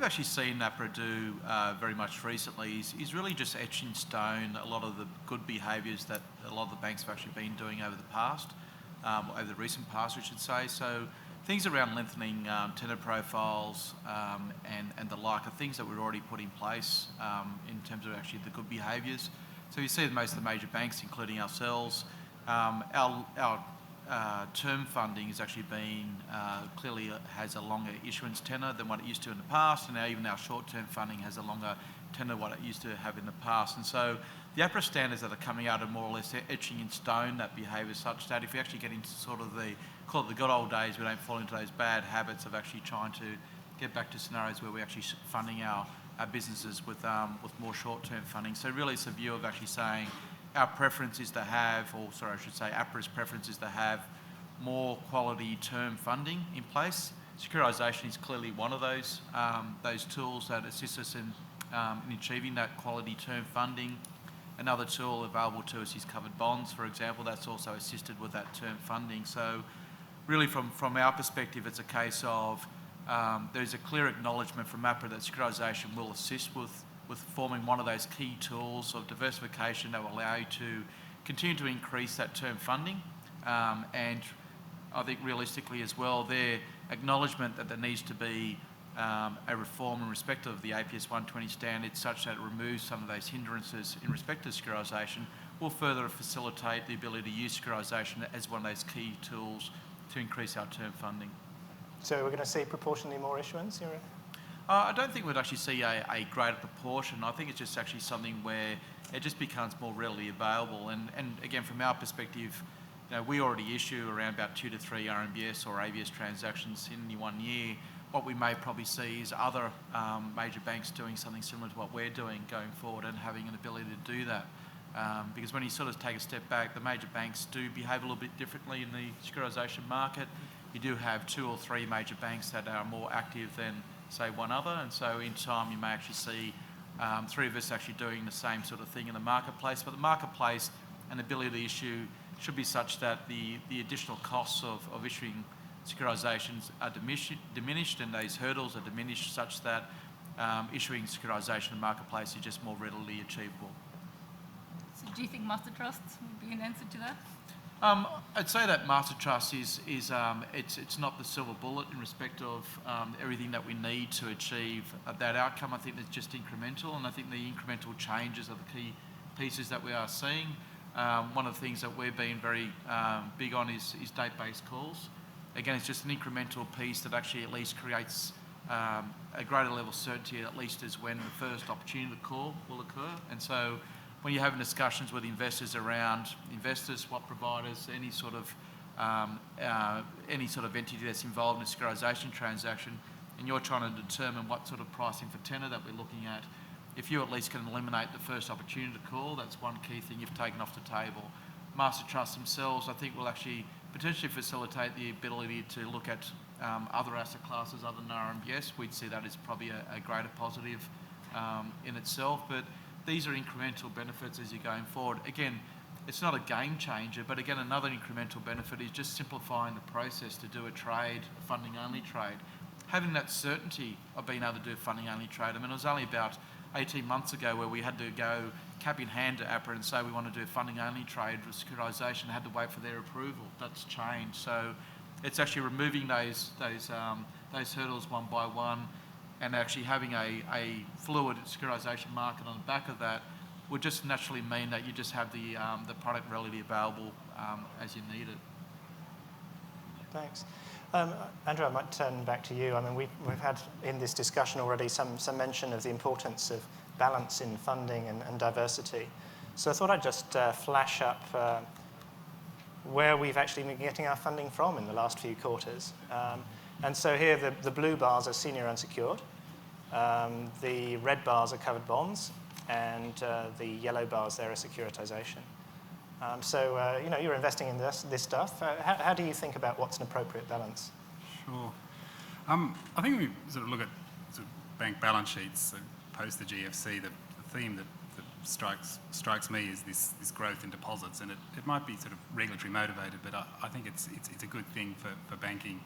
actually seen APRA do very much recently is really just etch in stone a lot of the good behaviours that a lot of the banks have actually been doing over the past, over the recent past, I should say. So things around lengthening tenor profiles and the like are things that we're already put in place in terms of actually the good behaviours. So you see that most of the major banks, including ourselves, our term funding has actually been clearly has a longer issuance tenor than what it used to in the past, and now even our short-term funding has a longer tenor than what it used to have in the past. And so the APRA standards that are coming out are more or less etching in stone that behaviour, such that if we actually get into sort of call it the good old days, we don't fall into those bad habits of actually trying to get back to scenarios where we're actually funding our businesses with more short-term funding. So really it's a view of actually saying our preference is to have, or sorry, I should say APRA's preference is to have more quality term funding in place. Securisation is clearly one of those tools that assist us in achieving that quality term funding. Another tool available to us is covered bonds, for example. That's also assisted with that term funding. So really from our perspective, it's a case of there's a clear acknowledgement from APRA that securisation will assist with forming one of those key tools of diversification that will allow you to continue to increase that term funding. And I think realistically as well, their acknowledgement that there needs to be a reform in respect of the Asf2013 standards such that it removes some of those hindrances in respect to securisation will further facilitate the ability to use securisation as one of those key tools to increase our term funding. So we're going to see proportionally more issuance? I don't think we'd actually see a greater proportion. I think it's just actually something where it just becomes more readily available. And again, from our perspective, we already issue around about 2 to 3 RMBS or ABS transactions in any 1 year. What we may probably see is other major banks doing something similar to what we're doing going forward and having an ability to do that. Because when you sort of take a step back, the major banks do behave a little bit differently in the securisation market. You do have 2 or 3 major banks that are more active than, say, one other, and so in time you may actually see 3 of us actually doing the same sort of thing in the marketplace. But the marketplace and ability to issue should be such that the additional costs of issuing securisations are diminished and those hurdles are diminished such that issuing securisation in the marketplace is just more readily achievable. So do you think master trusts would be an answer to that? I'd say that master trust is it's not the silver bullet in respect of everything that we need to achieve that outcome. I think it's just incremental, and I think the incremental changes are the key pieces that we are seeing. One of the things that we've been very big on is date-based calls. Again, it's just an incremental piece that actually at least creates a greater level of certainty, at least as when the first opportunity to call will occur. And so when you're having discussions with investors around investors, swap providers, any sort of entity that's involved in a securisation transaction, and you're trying to determine what sort of pricing for tenor that we're looking at, if you at least can eliminate the first opportunity to call, that's one key thing you've taken off the table. Master trusts themselves, I think, will actually potentially facilitate the ability to look at other asset classes other than RMBS. We'd see that as probably a greater positive in itself, but these are incremental benefits as you're going forward. Again, it's not a game changer, but again, another incremental benefit is just simplifying the process to do a trade, a funding-only trade. Having that certainty of being able to do a funding-only trade. I mean, it was only about 18 months ago where we had to go cap in hand to APRA and say we want to do a funding-only trade with securisation, had to wait for their approval. That's changed. So it's actually removing those hurdles one by one, and actually having a fluid securisation market on the back of that would just naturally mean that you just have the product readily available as you need it. Thanks. Andrew, I might turn back to you. I mean, we've had in this discussion already some mention of the importance of balance in funding and diversity. So I thought I'd just flash up where we've actually been getting our funding from in the last few quarters. And so here the blue bars are senior unsecured, the red bars are covered bonds, and the yellow bars there are securitization. So you're investing in this stuff. How do you think about what's an appropriate balance? Sure. I think we sort of look at sort of bank balance sheets post the GFC. The theme that strikes me is this growth in deposits, and it might be sort of regulatory motivated, but I think it's a good thing for banking.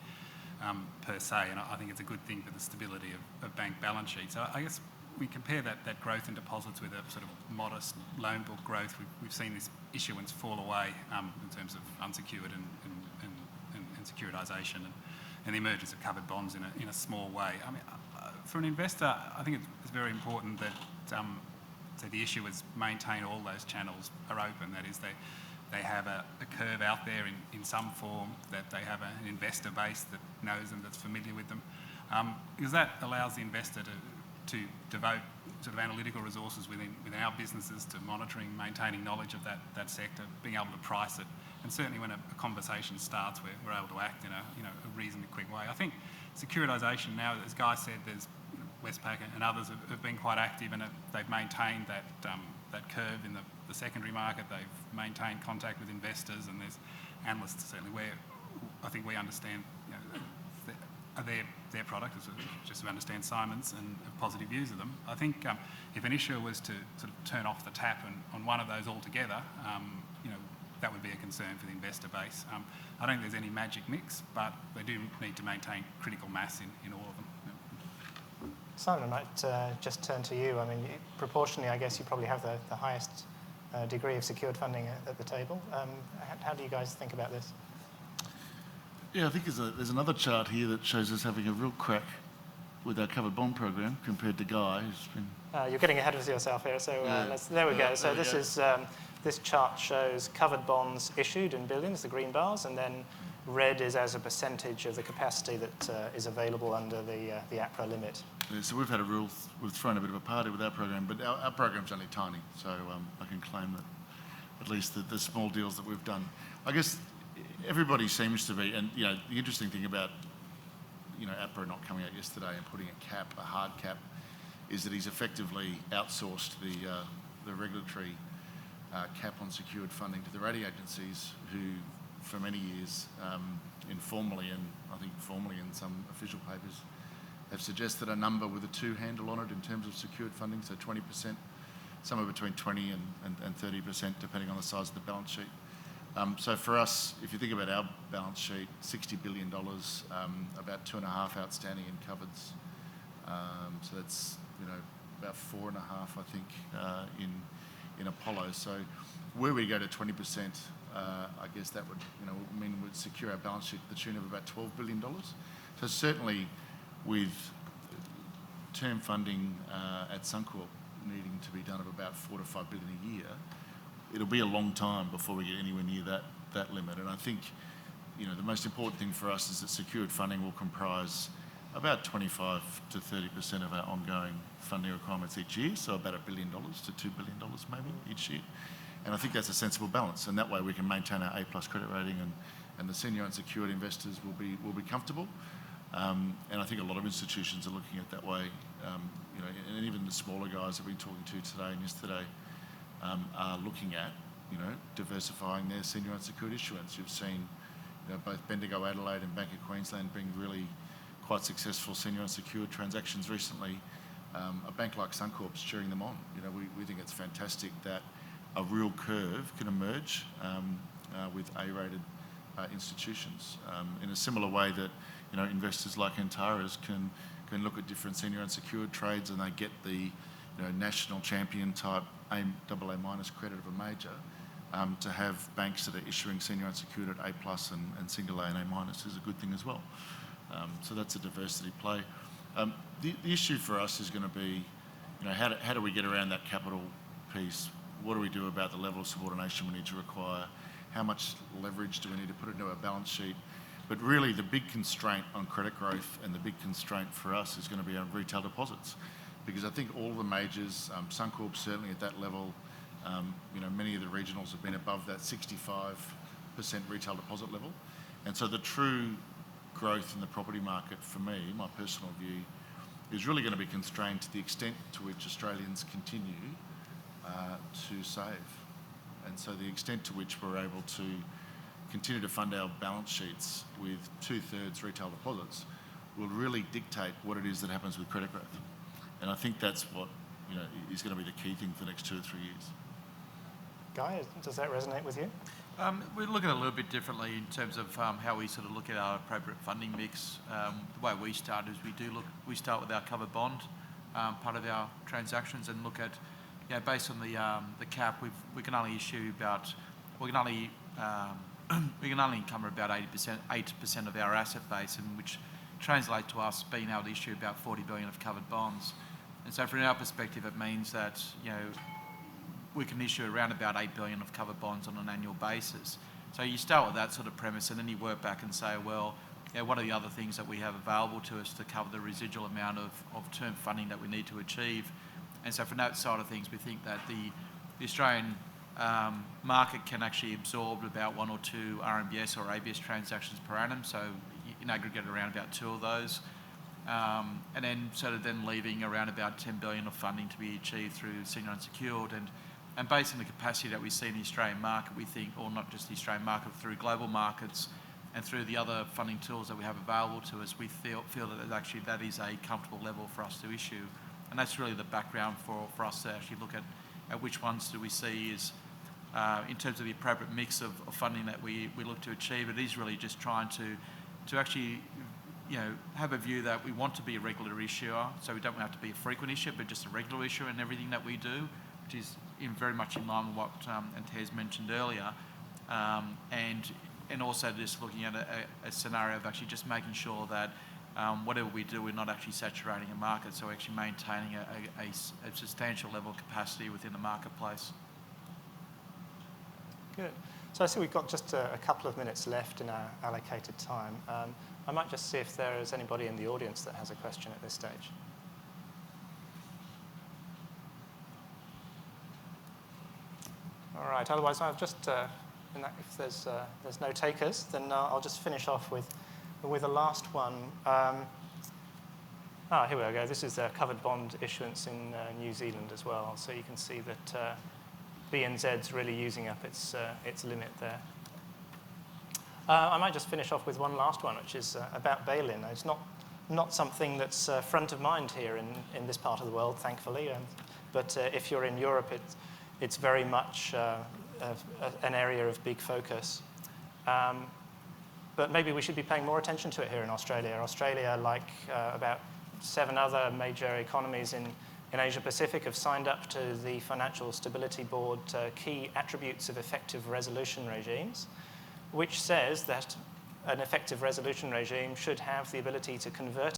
per se, and I think it's a good thing for the stability of bank balance sheets. So I guess we compare that growth in deposits with a sort of modest loan book growth. We've seen this issuance fall away in terms of unsecured and securitisation and the emergence of covered bonds in a small way. I mean, for an investor, I think it's very important that so the issuers maintain all those channels are open. That is, they have a curve out there in some form, that they have an investor base that knows them, that's familiar with them, because that allows the investor to devote sort of analytical resources within our businesses to monitoring, maintaining knowledge of that sector, being able to price it, and certainly when a conversation starts, we're able to act in a reasonably quick way. I think securitisation now, as Guy said, there's Westpac and others have been quite active, and they've maintained that curve in the secondary market. They've maintained contact with investors, and there's analysts certainly where I think we understand their product, just to understand Simon's and have positive views of them. I think if an issuer was to sort of turn off the tap on one of those altogether, that would be a concern for the investor base. I don't think there's any magic mix, but they do need to maintain critical mass in all of them. Simon, I might just turn to you. I mean, proportionally, I guess you probably have the highest degree of secured funding at the table. How do you guys think about this? Yeah, I think there's another chart here that shows us having a real crack with our covered bond program compared to Guy, who's been... You're getting ahead of yourself here, so there we go. So this is this chart shows covered bonds issued in billions, the green bars, and then red is as a percentage of the capacity that is available under the APRA limit. Yeah, so we've thrown a bit of a party with our program, but our program's only tiny, so I can claim that at least the small deals that we've done. I guess everybody seems to be, and the interesting thing about APRA not coming out yesterday and putting a hard cap, is that he's effectively outsourced the regulatory cap on secured funding to the rating agencies, who for many years, informally and I think formally in some official papers, have suggested a number with a 2 handle on it in terms of secured funding, so 20%, somewhere between 20 and 30%, depending on the size of the balance sheet. So for us, if you think about our balance sheet, $60 billion, about 2.5 outstanding in covers. So that's about 4.5, I think, in Apollo. So where we go to 20%, I guess that would mean we'd secure our balance sheet to the tune of about $12 billion. So certainly, with term funding at Suncorp needing to be done of about $4 to $5 billion a year, it'll be a long time before we get anywhere near that limit. And I think the most important thing for us is that secured funding will comprise about 25 to 30% of our ongoing funding requirements each year, so about $1 billion to $2 billion maybe each year. And I think that's a sensible balance, and that way we can maintain our A+ credit rating, and the senior unsecured investors will be comfortable. And I think a lot of institutions are looking at it that way, and even the smaller guys that we've been talking to today and yesterday are looking at diversifying their senior unsecured issuance. You've seen both Bendigo Adelaide and Bank of Queensland bring really quite successful senior unsecured transactions recently. A bank like Suncorp's cheering them on. We think it's fantastic that a real curve can emerge with A-rated institutions, in a similar way that investors like Antares can look at different senior unsecured trades, and they get the national champion type AA- credit of a major. To have banks that are issuing senior unsecured at A+ and single A and A- is a good thing as well. So that's a diversity play. The issue for us is going to be, how do we get around that capital piece? What do we do about the level of subordination we need to require? How much leverage do we need to put into our balance sheet? But really, the big constraint on credit growth and the big constraint for us is going to be on retail deposits, because I think all the majors, Suncorp certainly at that level, many of the regionals have been above that 65% retail deposit level. And so the true growth in the property market, for me, my personal view, is really going to be constrained to the extent to which Australians continue to save. And so the extent to which we're able to continue to fund our balance sheets with 2/3 retail deposits will really dictate what it is that happens with credit growth. And I think that's what is going to be the key thing for the next 2 or 3 years. Guy, does that resonate with you? We look at it a little bit differently in terms of how we sort of look at our appropriate funding mix. The way we start is we start with our covered bond part of our transactions and look at, based on the cap, we can only issue about, we can only encumber about 8% of our asset base, and which translate to us being able to issue about 40 billion of covered bonds. And so from our perspective, it means that, we can issue around about 8 billion of covered bonds on an annual basis. So you start with that sort of premise, and then you work back and say, well, what are the other things that we have available to us to cover the residual amount of term funding that we need to achieve? And so from that side of things, we think that the Australian market can actually absorb about 1 or 2 RMBS or ABS transactions per annum, so in aggregate around about 2 of those. And then sort of then leaving around about 10 billion of funding to be achieved through senior unsecured. And based on the capacity that we see in the Australian market, we think, or not just the Australian market, through global markets and through the other funding tools that we have available to us, we feel that that is a comfortable level for us to issue. And that's really the background for us to actually look at which ones do we see is, in terms of the appropriate mix of funding that we look to achieve. It is really just trying to actually, have a view that we want to be a regular issuer, so we don't have to be a frequent issuer, but just a regular issuer in everything that we do, which is very much in line with what Tez mentioned earlier, and also just looking at a scenario of actually just making sure that whatever we do, we're not actually saturating a market, so we're actually maintaining a substantial level of capacity within the marketplace. Good. So I see we've got just a couple of minutes left in our allocated time. I might just see if there is anybody in the audience that has a question at this stage. All right. Otherwise, I'll just, if there's no takers, then I'll just finish off with a last one. Here we go. This is a covered bond issuance in New Zealand as well. So you can see that BNZ's really using up its limit there. I might just finish off with one last one, which is about bail-in. It's not something that's front of mind here in this part of the world, thankfully. But if you're in Europe, it's very much an area of big focus. But maybe we should be paying more attention to it here in Australia. Australia, like about 7 other major economies in Asia Pacific, have signed up to the Financial Stability Board key attributes of effective resolution regimes, which says that an effective resolution regime should have the ability to convert